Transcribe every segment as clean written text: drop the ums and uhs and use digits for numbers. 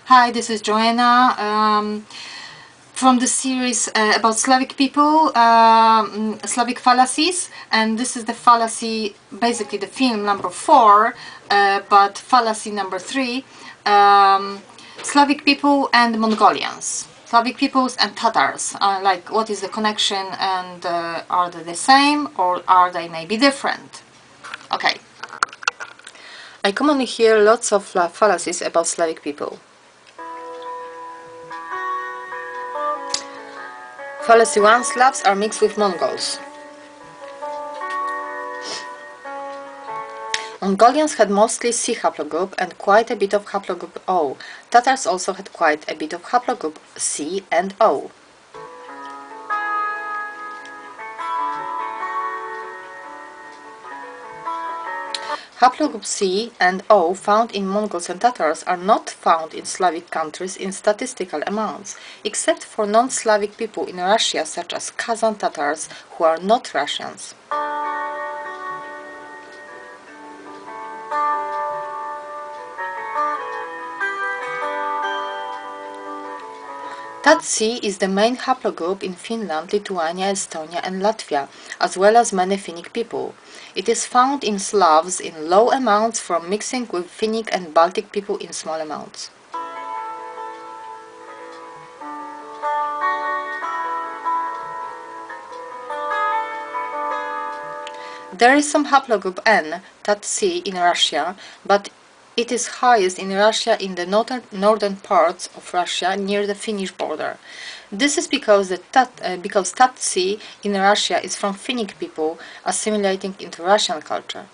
Hi, this is Joanna from the series about Slavic people, Slavic fallacies, and this is the fallacy, basically the film number 4, but fallacy number 3, Slavic people and Mongolians. Slavic peoples and Tatars, like what is the connection, and are they the same or are they maybe different? Okay. I commonly hear lots of fallacies about Slavic people. Fallacy 1. Slavs are mixed with Mongols. Mongolians had mostly C haplogroup and quite a bit of haplogroup O. Tatars also had quite a bit of haplogroup C and O. Haplogroup C and O found in Mongols and Tatars are not found in Slavic countries in statistical amounts, except for non-Slavic people in Russia such as Kazan Tatars who are not Russians. Tat-C is the main haplogroup in Finland, Lithuania, Estonia and Latvia, as well as many Finnic people. It is found in Slavs in low amounts from mixing with Finnic and Baltic people in small amounts. There is some haplogroup N, Tat-C, in Russia, but it is highest in Russia in the northern parts of Russia near the Finnish border. This is because Tat-C in Russia is from Finnic people assimilating into Russian culture.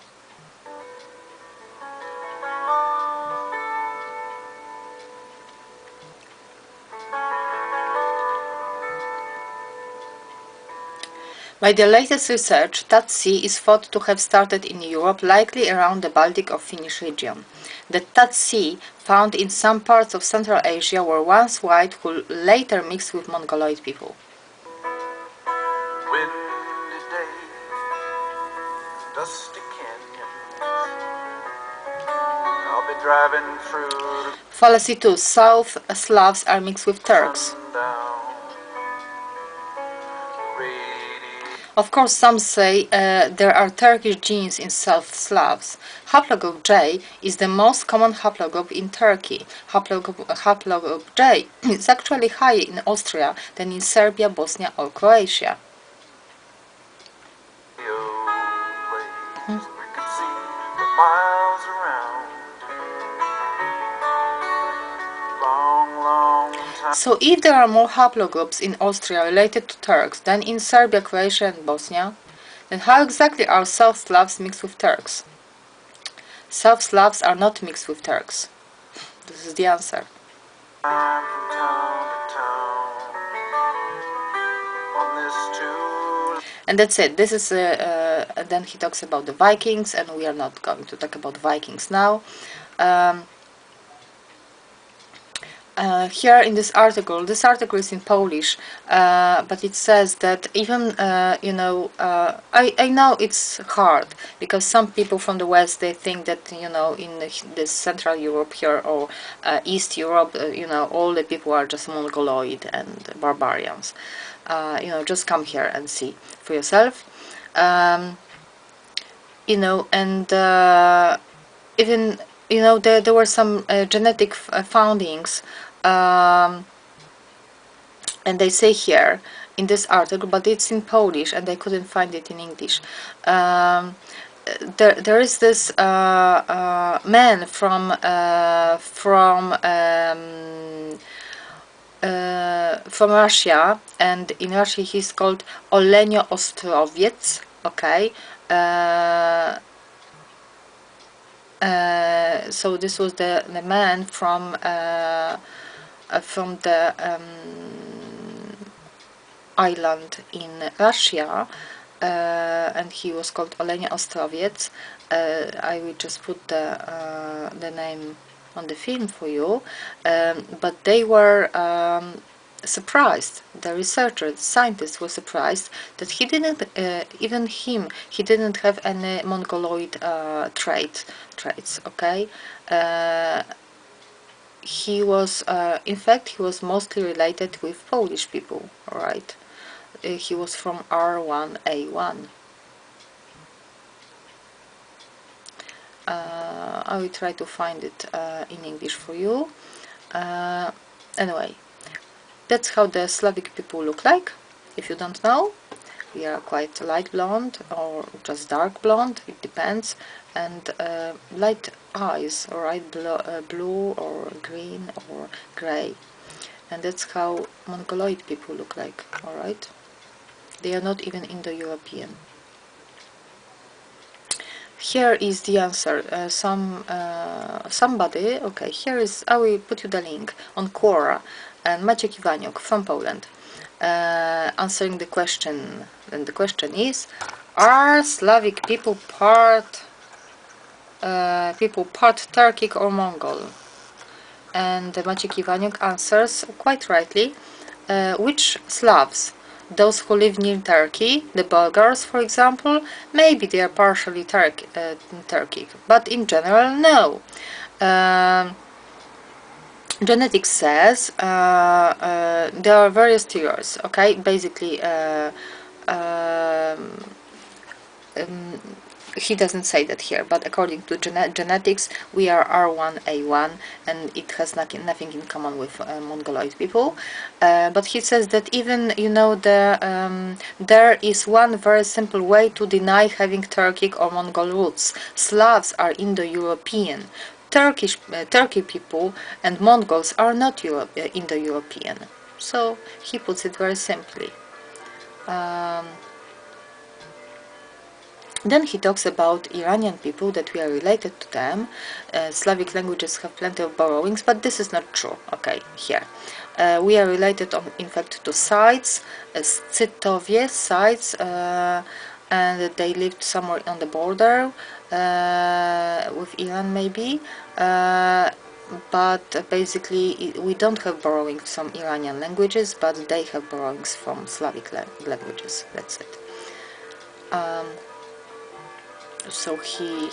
By the latest research, Tat-C is thought to have started in Europe, likely around the Baltic or Finnish region. The Tat-C found in some parts of Central Asia were once white who later mixed with Mongoloid people. Windy day, dusty canyon. I'll be driving through. Fallacy 2. South Slavs are mixed with Turks. Of course, some say there are Turkish genes in South Slavs. Haplogroup J is the most common haplogroup in Turkey. Haplogroup J is actually higher in Austria than in Serbia, Bosnia or Croatia. So if there are more haplogroups in Austria related to Turks than in Serbia, Croatia and Bosnia, then how exactly are South Slavs mixed with Turks? South Slavs are not mixed with Turks. This is the answer. And that's it. This is then he talks about the Vikings, and we are not going to talk about Vikings now. Here in this article is in Polish, but it says that even, I know it's hard, because some people from the West, they think that, in the Central Europe here, or East Europe, all the people are just Mongoloid and barbarians. Just come here and see for yourself. And even, there were some genetic findings, and they say here in this article, but it's in Polish and I couldn't find it in English. There is this man from Russia, and in Russia he's called Olenioostrowiec. Okay. So this was the man from the island in Russia, and he was called Olenioostrowiec. I will just put the name on the film for you, but they were surprised. The researcher, the scientists were surprised that he didn't, he didn't have any Mongoloid traits, okay? he was, in fact, he was mostly related with Polish people, alright? He was from R1A1. I will try to find it in English for you. Anyway, that's how the Slavic people look like. If you don't know, we are quite light blonde or just dark blonde, it depends, and light eyes, alright, blue or green or gray. And that's how Mongoloid people look like, alright? They are not even Indo-European. Here is the answer. Somebody, okay, here is, I will put you the link on Quora, and Maciek Iwaniuk from Poland, answering the question. And the question is, are Slavic people part Turkic or Mongol? And Maciek Iwaniuk answers quite rightly, which Slavs? Those who live near Turkey, the Bulgars, for example, maybe they are partially Turkic, but in general, no. Genetics says there are various theories, okay? Basically, he doesn't say that here, but according to genetics, we are R1A1, and it has nothing in common with Mongoloid people. But he says that even, you know, there is one very simple way to deny having Turkic or Mongol roots. Slavs are Indo-European. Turkey people and Mongols are not Indo-European. So he puts it very simply. Then he talks about Iranian people, that we are related to them. Slavic languages have plenty of borrowings, but this is not true. Okay, here. We are related, in fact, to sites, Scytowie, sites, and they lived somewhere on the border with Iran, maybe. But basically, we don't have borrowings from Iranian languages, but they have borrowings from Slavic languages. That's it. So he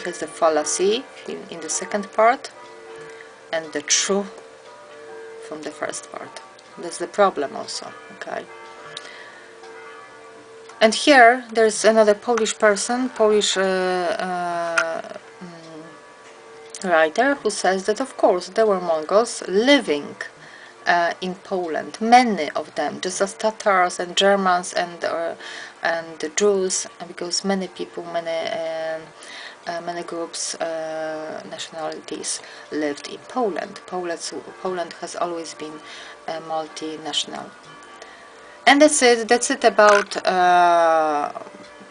has the fallacy in the second part, and the true from the first part. That's the problem also, okay? And here there's another Polish person, Polish writer, who says that of course there were Mongols living in Poland, many of them, just as Tatars and Germans and the Jews, because many people, many groups, nationalities lived in Poland. Poland has always been multinational. And that's it about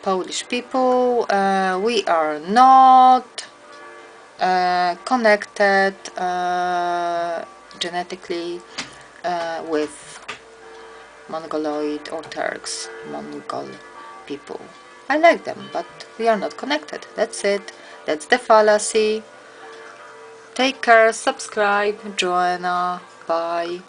Polish people. We are not connected genetically with Mongoloid or Turks, Mongol people. I like them, but we are not connected. That's it. That's the fallacy. Take care, subscribe, Joanna. Bye.